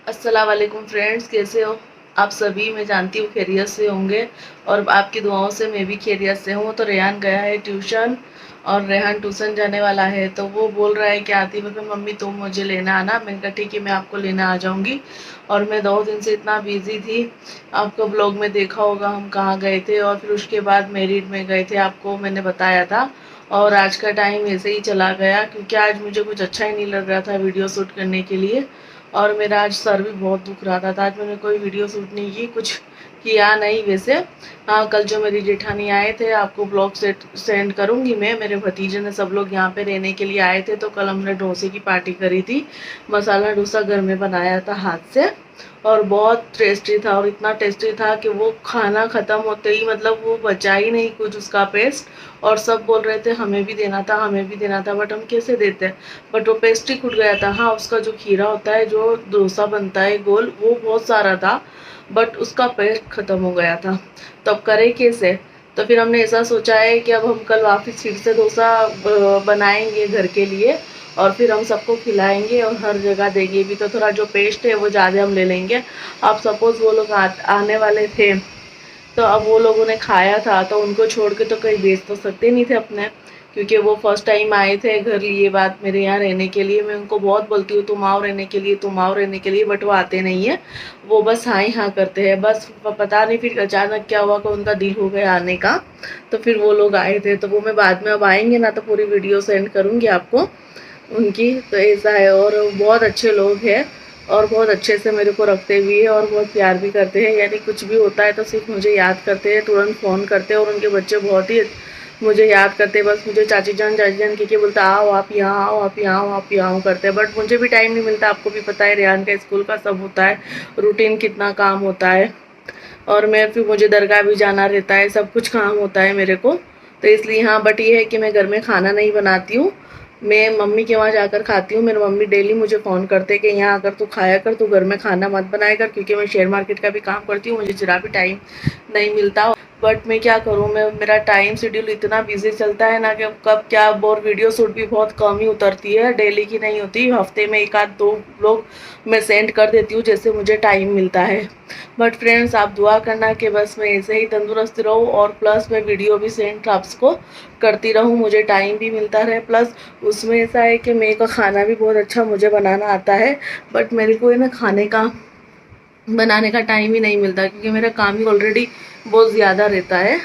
अस्सलाम वालेकुम फ्रेंड्स, कैसे हो आप सभी। मैं जानती हूँ खैरियत से होंगे और आपकी दुआओं से मैं भी खैरियत से हूँ। तो रेहान गया है ट्यूशन और रेहान ट्यूशन जाने वाला है, तो वो बोल रहा है कि आती वक्त मम्मी तुम मुझे लेना आना। मैंने कहा ठीक है, मैं आपको लेना आ जाऊँगी। और मैं 2 दिन से इतना बिजी थी, आपको ब्लॉग में देखा होगा हम कहाँ गए थे। और फिर उसके बाद मेरिट में गए थे, आपको मैंने बताया था। और आज का टाइम ऐसे ही चला गया क्योंकि आज मुझे कुछ अच्छा ही नहीं लग रहा था वीडियो शूट करने के लिए। और मेरा आज सर भी बहुत दुख रहा था, तो आज मैंने कोई वीडियो शूट नहीं की, कुछ किया नहीं वैसे। हाँ, कल जो मेरी जेठानी आए थे आपको ब्लॉग सेंड करूँगी मैं। मेरे भतीजे ने सब लोग यहाँ पे रहने के लिए आए थे, तो कल हमने डोसे की पार्टी करी थी। मसाला डोसा घर में बनाया था हाथ से, और बहुत टेस्टी था। और इतना टेस्टी था कि वो खाना ख़त्म होते ही मतलब वो बचा ही नहीं कुछ उसका पेस्ट। और सब बोल रहे थे हमें भी देना था, हमें भी देना था, बट हम कैसे देते। बट वो पेस्ट ही खुट गया था। हाँ, उसका जो खीरा होता है, जो डोसा बनता है गोल, वो बहुत सारा था, बट उसका पेस्ट ख़त्म हो गया था। तो अब करें कैसे। तो फिर हमने ऐसा सोचा है कि अब हम कल वापस फिर से डोसा बनाएंगे घर के लिए, और फिर हम सबको खिलाएंगे और हर जगह देंगे भी। तो थोड़ा जो पेस्ट है वो ज़्यादा हम ले लेंगे। अब सपोज़ वो लोग आने वाले थे, तो अब वो लोगों ने खाया था, तो उनको छोड़ के तो कहीं भेज तो सकते नहीं थे अपने, क्योंकि वो फर्स्ट टाइम आए थे घर। ये बात मेरे यहाँ रहने के लिए, मैं उनको बहुत बोलती हूँ तुम आओ रहने के लिए, तुम आओ रहने के लिए, बट वो आते नहीं है। वो बस हाँ ही हाँ करते हैं बस। पता नहीं फिर अचानक क्या हुआ कि उनका दिल हो गया आने का, तो फिर वो लोग आए थे। तो वो मैं बाद में अब आएंगे ना तो पूरी वीडियो सेंड करूँगी आपको उनकी। तो ऐसा है, और बहुत अच्छे लोग हैं और बहुत अच्छे से मेरे को रखते भी है और बहुत प्यार भी करते हैं। यानी कुछ भी होता है तो सिर्फ मुझे याद करते हैं, तुरंत फ़ोन करते हैं। और उनके बच्चे बहुत ही मुझे याद करते हैं, बस मुझे चाची जान कह के बोलते आओ आप यहाँ आओ, आप यहाँ आओ, आप यहाँ आओ करते हैं। बट मुझे भी टाइम नहीं मिलता, आपको भी पता है रेहान का स्कूल का सब होता है, रूटीन कितना काम होता है। और मैं फिर मुझे दरगाह भी जाना रहता है, सब कुछ काम होता है मेरे को। तो इसलिए हाँ, बट ये है कि मैं घर में खाना नहीं बनाती हूँ, मैं मम्मी के वहाँ जाकर खाती हूँ। मेरी मम्मी डेली मुझे फ़ोन करते कि यहाँ आकर तू खाया कर, तू घर में खाना मत बनाया कर, क्योंकि मैं शेयर मार्केट का भी काम करती हूँ, मुझे ज़रा भी टाइम नहीं मिलता। बट मैं क्या करूँ, मैं मेरा टाइम शेड्यूल इतना बिजी चलता है ना कि कब क्या। और वीडियो शूट भी बहुत कम ही उतरती है, डेली की नहीं होती, हफ्ते में 1 आध 2 लोग मैं सेंड कर देती हूँ जैसे मुझे टाइम मिलता है। बट फ्रेंड्स, आप दुआ करना कि बस मैं ऐसे ही तंदुरुस्त रहूँ, और प्लस मैं वीडियो भी सेंड आपको करती रहूँ, मुझे टाइम भी मिलता रहे। प्लस उसमें ऐसा है कि मेरे का खाना भी बहुत अच्छा मुझे बनाना आता है, बट मेरे को है ना खाने का बनाने का टाइम ही नहीं मिलता, क्योंकि मेरा काम ही ऑलरेडी बहुत ज़्यादा रहता है।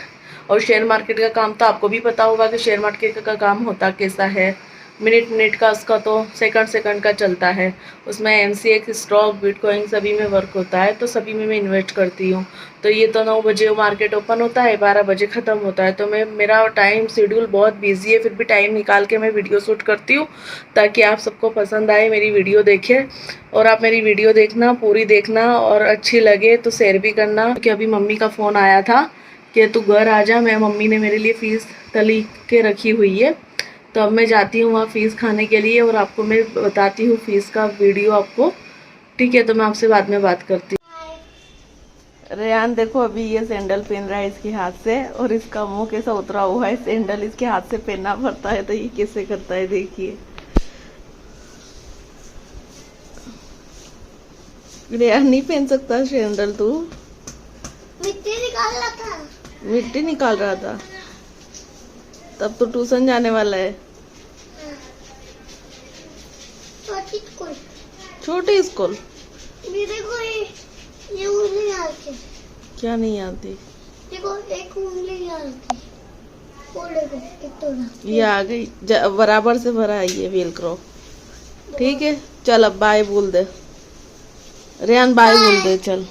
और शेयर मार्केट का काम तो आपको भी पता होगा कि शेयर मार्केट का काम होता कैसा है। मिनट मिनट का उसका तो सेकंड सेकंड का चलता है। उसमें एमसीएक्स, स्टॉक, बिटकॉइन सभी में वर्क होता है, तो सभी में मैं इन्वेस्ट करती हूँ। तो ये तो 9 बजे मार्केट ओपन होता है, 12 बजे ख़त्म होता है। तो मेरा टाइम शेड्यूल बहुत बिजी है, फिर भी टाइम निकाल के मैं वीडियो शूट करती हूँ, ताकि आप सबको पसंद आए, मेरी वीडियो देखें। और आप मेरी वीडियो देखना, पूरी देखना, और अच्छी लगे तो शेयर भी करना। क्योंकि अभी मम्मी का फ़ोन आया था कि तू घर आ जा, मैं मम्मी ने मेरे लिए फ़ीस तली के रखी हुई है। तो अब मैं जाती हूँ वहाँ फ़ीस खाने के लिए, और आपको मैं बताती हूँ फ़ीस का वीडियो आपको। ठीक है, तो मैं आपसे बाद में बात करती हूँ। रेहान देखो, अभी ये सैंडल पहन रहा है इसके हाथ से, और इसका मुंह कैसा उतरा हुआ है। सैंडल इसके हाथ से पहनना पड़ता है, तो ये कैसे करता है देखिए। रेहान नहीं पहन सकता सैंडल तू। मिट्टी निकाल रहा था। मिट्टी निकाल रहा था, तब तो ट्यूशन जाने वाला है। छोटी स्कूल। छोटी स्कूल। मेरे को ये उंगली आती। क्या नहीं आती। देखो एक उंगली आती। वो देखो कितना। ये आ गई, बराबर से भरा है ये वेलक्रो। ठीक है, चल अब बाय बोल दे रेहान, बाय बोल दे चल।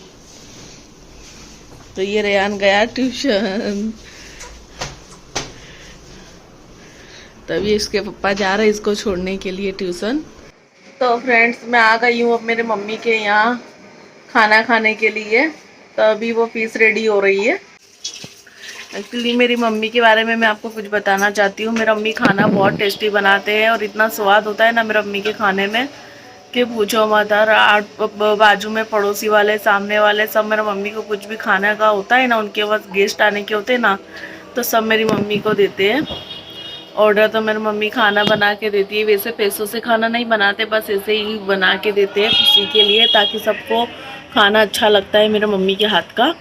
तो ये रेहान गया ट्यूशन, तभी इसके पापा जा रहे हैं इसको छोड़ने के लिए ट्यूशन। तो फ्रेंड्स, मैं आ गई हूँ अब मेरे मम्मी के यहाँ खाना खाने के लिए। तो अभी वो फीस रेडी हो रही है। एक्चुअली मेरी मम्मी के बारे में मैं आपको कुछ बताना चाहती हूँ। मेरी मम्मी खाना बहुत टेस्टी बनाते हैं, और इतना स्वाद होता है ना मेरी मम्मी के खाने में कि पूछो मत। और बाजू में पड़ोसी वाले, सामने वाले, सब मेरी मम्मी को कुछ भी खाने का होता है ना, उनके पास गेस्ट आने के होते हैं ना, तो सब मेरी मम्मी को देते हैं। ऑर्डर तो मेरी मम्मी खाना बना के देती है। वैसे पैसों से खाना नहीं बनाते, बस ऐसे ही बना के देते हैं खुशी के लिए, ताकि सबको खाना अच्छा लगता है मेरे मम्मी के हाथ का,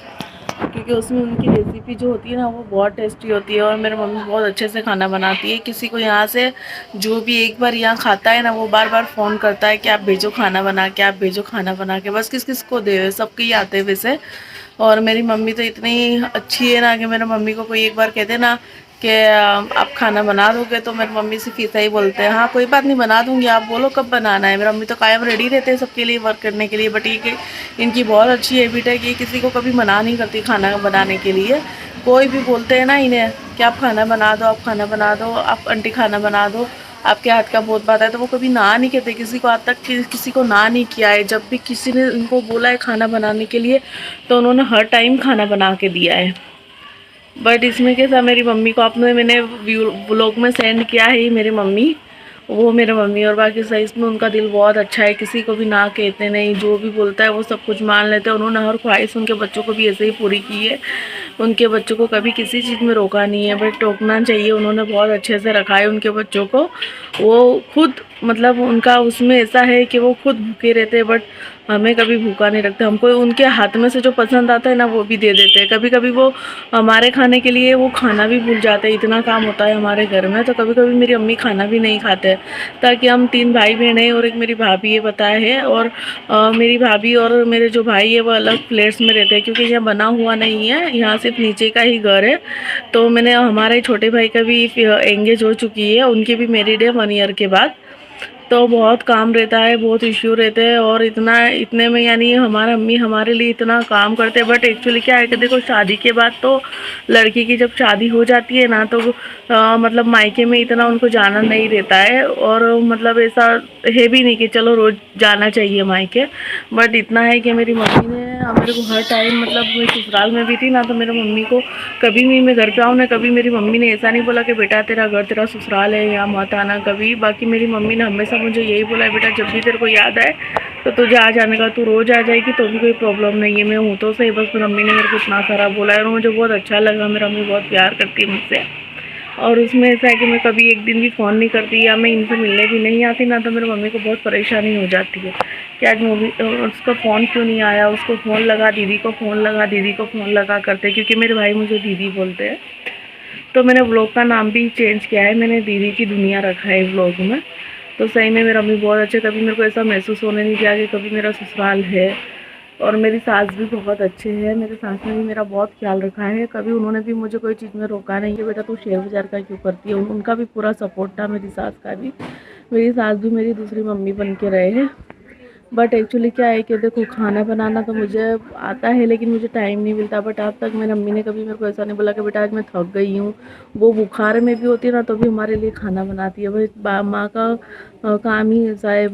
क्योंकि उसमें उनकी रेसिपी जो होती है ना वो बहुत टेस्टी होती है। और मेरी मम्मी बहुत अच्छे से खाना बनाती है। किसी को यहाँ से जो भी एक बार यहाँ खाता है ना, वो बार बार फ़ोन करता है कि आप भेजो खाना बना के, आप भेजो खाना बना के। बस किस किस को दे, सबके ही आते हैं वैसे। और मेरी मम्मी तो इतनी अच्छी है ना कि मेरे मम्मी को कोई एक बार कह देना कि आप खाना बना दोगे, तो मेरी मम्मी सिर्फ ऐसा ही बोलते हैं, हाँ कोई बात नहीं बना दूंगी, आप बोलो कब बनाना है। मेरी मम्मी तो कायम रेडी रहते हैं सबके लिए वर्क करने के लिए। बट ये इनकी बहुत अच्छी हैबिट है कि किसी को कभी मना नहीं करती खाना बनाने के लिए। कोई भी बोलते हैं ना इन्हें कि आप खाना बना दो, आप खाना बना दो, आप आंटी खाना बना दो, आपके हाथ का बहुत बात है, तो वो कभी ना नहीं कहते। किसी को आज तक किसी को ना नहीं किया है। जब भी किसी ने उनको बोला है खाना बनाने के लिए, तो उन्होंने हर टाइम खाना बना के दिया है। बट इसमें कैसा, मेरी मम्मी को आपने मैंने व्लॉग में सेंड किया है मेरी मम्मी, वो मेरे मम्मी। और बाकी सही इसमें उनका दिल बहुत अच्छा है, किसी को भी ना कहते नहीं, जो भी बोलता है वो सब कुछ मान लेते हैं। उन्होंने हर ख्वाहिश उनके बच्चों को भी ऐसे ही पूरी की है। उनके बच्चों को कभी किसी चीज़ में रोका नहीं है, बट टोकना चाहिए। उन्होंने बहुत अच्छे से रखा है उनके बच्चों को। वो खुद मतलब उनका उसमें ऐसा है कि वो खुद भूखे रहते हैं, बट हमें कभी भूखा नहीं रखते। हमको उनके हाथ में से जो पसंद आता है ना वो भी दे देते हैं। कभी कभी वो हमारे खाने के लिए वो खाना भी भूल जाते हैं, इतना काम होता है हमारे घर में। तो कभी कभी मेरी अम्मी खाना भी नहीं खाते, ताकि हम 3 भाई बहन हैं और एक मेरी भाभी है बताया है। और मेरी भाभी और मेरे जो भाई है वो अलग फ्लैट्स में रहते हैं, क्योंकि यहाँ बना हुआ नहीं है, यहाँ सिर्फ नीचे का ही घर है। तो मैंने हमारे छोटे भाई का भी एंगेज हो चुकी है, उनकी भी मैरिड है 1 ईयर के बाद। तो बहुत काम रहता है, बहुत इश्यू रहते हैं। और इतने में यानी हमारा अम्मी हमारे लिए इतना काम करते हैं। बट एक्चुअली क्या है कि देखो, शादी के बाद तो लड़की की जब शादी हो जाती है ना, तो मतलब मायके में इतना उनको जाना नहीं रहता है। और मतलब ऐसा है भी नहीं कि चलो रोज़ जाना चाहिए मायके। बट इतना है कि मेरी मम्मी ने मेरे को हर टाइम, मतलब मैं ससुराल में भी थी ना, तो मेरी मम्मी को कभी भी मैं घर पे आऊँ ना, कभी मेरी मम्मी ने ऐसा नहीं बोला कि बेटा तेरा घर तेरा ससुराल है, यहाँ मत आना कभी। बाकी मेरी मम्मी ने हमेशा मुझे यही बोला है, बेटा जब भी तेरे को याद आए तो तुझे आ जाने का, तू रोज़ आ जाएगी तो भी कोई प्रॉब्लम नहीं है, मैं हूँ तो सही। बस मेरी मम्मी ने मेरे को इतना सारा बोला है और मुझे बहुत अच्छा लगा। मेरी मम्मी बहुत प्यार करती है मुझसे। और उसमें ऐसा है कि मैं कभी एक दिन भी फ़ोन नहीं करती या मैं इनसे मिलने भी नहीं आती ना, तो मेरी मम्मी को बहुत परेशानी हो जाती है कि आज मूवी उसका फ़ोन क्यों नहीं आया, उसको फ़ोन लगा, दीदी को फ़ोन लगा, दीदी को फ़ोन लगा करते, क्योंकि मेरे भाई मुझे दीदी बोलते हैं। तो मैंने व्लॉग का नाम भी चेंज किया है, मैंने दीदी की दुनिया रखा है व्लॉग में। तो सही में मेरी मम्मी बहुत अच्छे, कभी मेरे को ऐसा महसूस होने नहीं दिया कि कभी मेरा ससुराल है। और मेरी सास भी बहुत अच्छे हैं, मेरे सास ने भी मेरा बहुत ख्याल रखा है। कभी उन्होंने भी मुझे कोई चीज़ में रोका नहीं कि बेटा तू शेयर बाज़ार का क्यों करती है। उनका भी पूरा सपोर्ट था, मेरी सास का भी। मेरी सास भी मेरी दूसरी मम्मी बन के रहे हैं। बट एक्चुअली क्या है कि देखो, खाना बनाना तो मुझे आता है, लेकिन मुझे टाइम नहीं मिलता। बट आज तक मेरी अम्मी ने कभी मेरे को ऐसा नहीं बोला कि बेटा आज मैं थक गई हूँ। वो बुखार में भी होती है ना, तो भी हमारे लिए खाना बनाती है। भाई माँ का काम ही ऐसा है।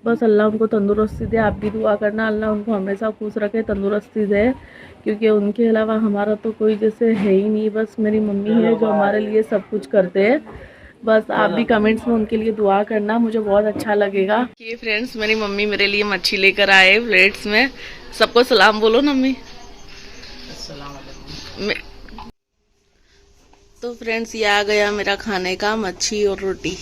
बस अल्लाह उनको तंदुरुस्ती दे। आप भी दुआ करना, अल्लाह उनको हमेशा खुश रखे, तंदुरुस्ती दे, क्योंकि उनके अलावा हमारा तो कोई जैसे है ही नहीं। बस मेरी मम्मी है जो हमारे लिए सब कुछ करते हैं। बस आप भी कमेंट्स में उनके लिए दुआ करना, मुझे बहुत अच्छा लगेगा। ये फ्रेंड्स, मेरी मम्मी मेरे लिए मच्छी लेकर आए प्लेट्स में। सबको सलाम बोलो ना मम्मी। तो फ्रेंड्स, ये आ गया मेरा खाने का मच्छी और रोटी।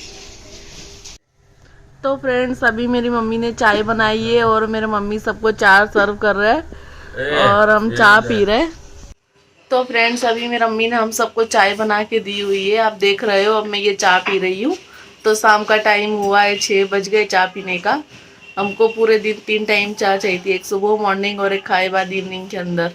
तो फ्रेंड्स, अभी मेरी मम्मी ने चाय बनाई है और मेरे मम्मी सबको चाय सर्व कर रहे हैं और हम चाय पी रहे हैं। तो फ्रेंड्स, अभी मेरी अम्मी ने हम सबको चाय बना के दी हुई है, आप देख रहे हो। अब मैं ये चाय पी रही हूँ। तो शाम का टाइम हुआ है, 6 बज गए चाय पीने का। हमको पूरे दिन 3 टाइम चाय चाहिए थी, एक सुबह मॉर्निंग और एक खाए बाद इवनिंग के अंदर।